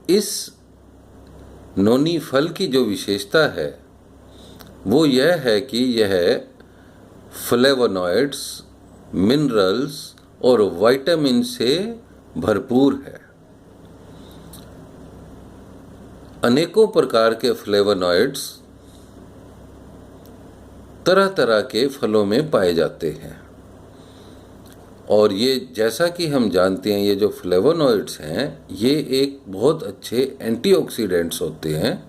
इस नोनी फल की जो विशेषता है वो यह है कि यह फ्लेवोनॉइड्स, मिनरल्स और विटामिन से भरपूर है। अनेकों प्रकार के फ्लेवोनॉइड्स तरह तरह के फलों में पाए जाते हैं और ये जैसा कि हम जानते हैं ये जो फ्लेवोनॉइड्स हैं ये एक बहुत अच्छे एंटीऑक्सीडेंट्स होते हैं,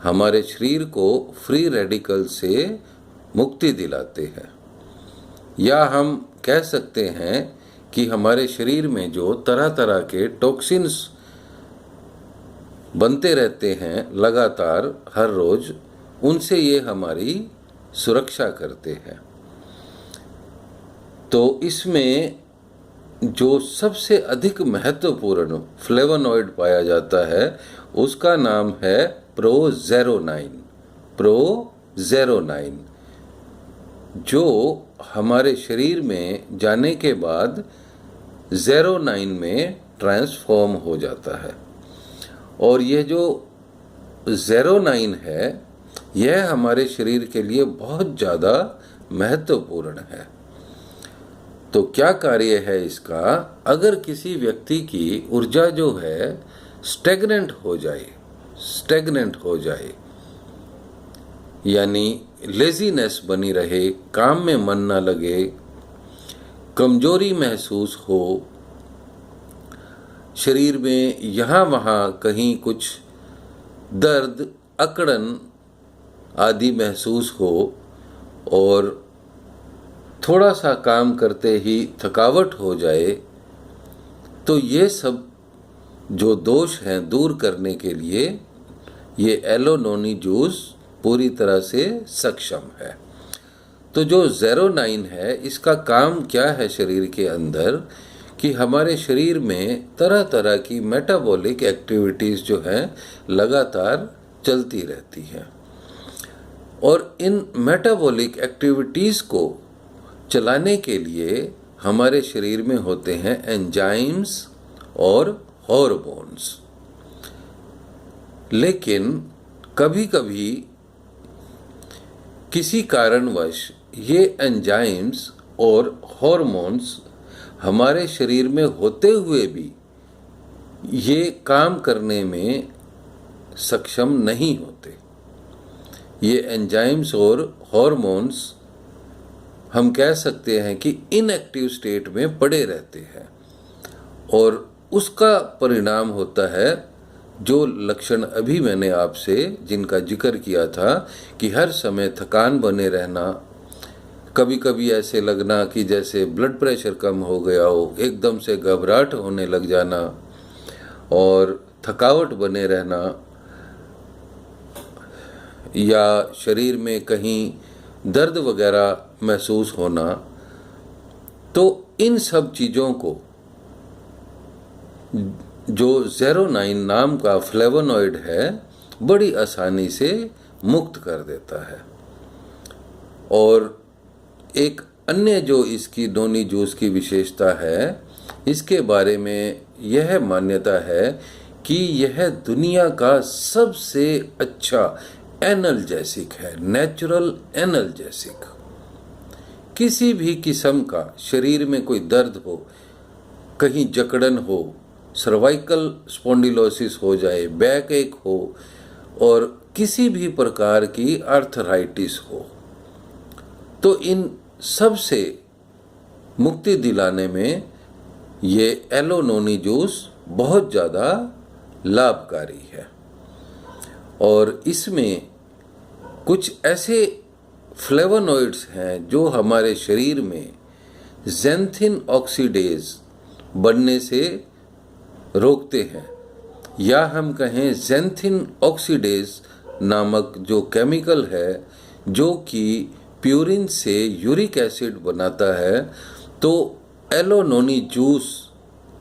हमारे शरीर को फ्री रेडिकल से मुक्ति दिलाते हैं। या हम कह सकते हैं कि हमारे शरीर में जो तरह तरह के टॉक्सिन्स बनते रहते हैं लगातार हर रोज, उनसे ये हमारी सुरक्षा करते हैं। तो इसमें जो सबसे अधिक महत्वपूर्ण फ्लेवोनॉइड पाया जाता है उसका नाम है प्रोजेरोनाइन। प्रोजेरोनाइन जो हमारे शरीर में जाने के बाद जेरोनाइन में ट्रांसफॉर्म हो जाता है और यह जो जेरोनाइन है यह हमारे शरीर के लिए बहुत ज़्यादा महत्वपूर्ण है। तो क्या कार्य है इसका? अगर किसी व्यक्ति की ऊर्जा जो है स्टेगनेंट हो जाए यानी लेजीनेस बनी रहे, काम में मन ना लगे, कमजोरी महसूस हो, शरीर में यहाँ वहाँ कहीं कुछ दर्द, अकड़न आदि महसूस हो और थोड़ा सा काम करते ही थकावट हो जाए, तो ये सब जो दोष हैं दूर करने के लिए ये एलो नोनी जूस पूरी तरह से सक्षम है। तो जो जेरोनाइन है इसका काम क्या है शरीर के अंदर कि हमारे शरीर में तरह तरह की मेटाबॉलिक एक्टिविटीज़ जो हैं लगातार चलती रहती हैं और इन मेटाबॉलिक एक्टिविटीज़ को चलाने के लिए हमारे शरीर में होते हैं एंजाइम्स और हॉर्मोन्स। लेकिन कभी कभी किसी कारणवश ये एंजाइम्स और हॉर्मोन्स हमारे शरीर में होते हुए भी ये काम करने में सक्षम नहीं होते। ये एंजाइम्स और हॉर्मोन्स हम कह सकते हैं कि इनएक्टिव स्टेट में पड़े रहते हैं और उसका परिणाम होता है जो लक्षण अभी मैंने आपसे जिनका जिक्र किया था कि हर समय थकान बने रहना, कभी कभी ऐसे लगना कि जैसे ब्लड प्रेशर कम हो गया हो, एकदम से घबराहट होने लग जाना और थकावट बने रहना या शरीर में कहीं दर्द वगैरह महसूस होना। तो इन सब चीज़ों को जो जेरोनाइन नाम का फ्लेवोनॉइड है बड़ी आसानी से मुक्त कर देता है। और एक अन्य जो इसकी नोनी जूस की विशेषता है, इसके बारे में यह मान्यता है कि यह दुनिया का सबसे अच्छा एनाल्जेसिक है, नेचुरल एनाल्जेसिक। किसी भी किस्म का शरीर में कोई दर्द हो, कहीं जकड़न हो, सर्वाइकल स्पॉन्डिलोसिस हो जाए, बैक एक हो और किसी भी प्रकार की आर्थराइटिस हो, तो इन सब से मुक्ति दिलाने में ये एलो नोनी जूस बहुत ज़्यादा लाभकारी है। और इसमें कुछ ऐसे फ्लेवोनॉइड्स हैं जो हमारे शरीर में ज़ैंथिन ऑक्सीडेज बनने से रोकते हैं, या हम कहें ज़ैंथिन ऑक्सीडेज नामक जो केमिकल है जो कि प्यूरिन से यूरिक एसिड बनाता है, तो एलो नोनी जूस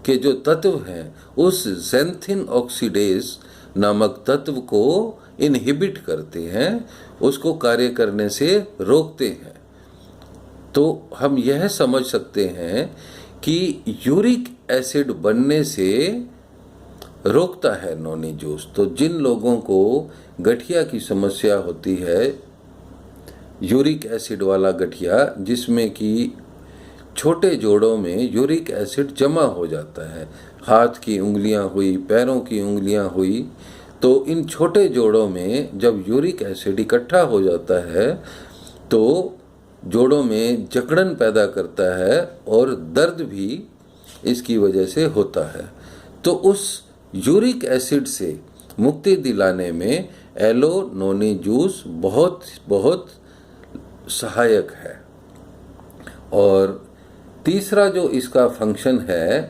के जो तत्व हैं उस ज़ैंथिन ऑक्सीडेज नामक तत्व को इनहिबिट करते हैं, उसको कार्य करने से रोकते हैं। तो हम यह समझ सकते हैं कि यूरिक एसिड बनने से रोकता है नोनी जूस। तो जिन लोगों को गठिया की समस्या होती है, यूरिक एसिड वाला गठिया, जिसमें कि छोटे जोड़ों में यूरिक एसिड जमा हो जाता है, हाथ की उंगलियां हुई, पैरों की उंगलियां हुई, तो इन छोटे जोड़ों में जब यूरिक एसिड इकट्ठा हो जाता है तो जोड़ों में जकड़न पैदा करता है और दर्द भी इसकी वजह से होता है। तो उस यूरिक एसिड से मुक्ति दिलाने में एलो नोनी जूस बहुत बहुत सहायक है। और तीसरा जो इसका फंक्शन है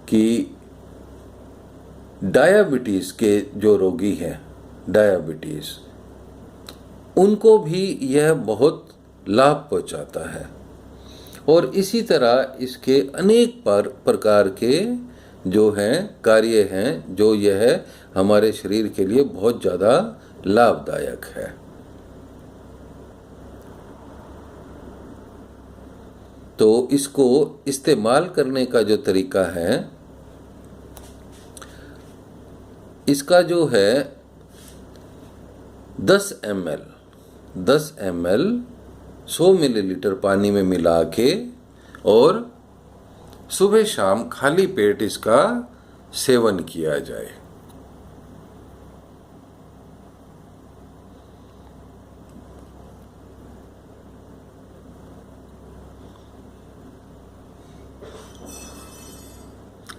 कि डायबिटीज़ के जो रोगी हैं, डायबिटीज़, उनको भी यह बहुत लाभ पहुंचाता है। और इसी तरह इसके अनेक प्रकार के जो हैं कार्य हैं, जो यह हमारे शरीर के लिए बहुत ज़्यादा लाभदायक है। तो इसको इस्तेमाल करने का जो तरीका है, इसका जो है 10 ml 100 मिलीलीटर पानी में मिला के और सुबह शाम खाली पेट इसका सेवन किया जाए।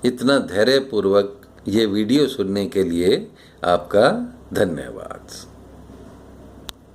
इतना धैर्यपूर्वक ये वीडियो सुनने के लिए आपका धन्यवाद।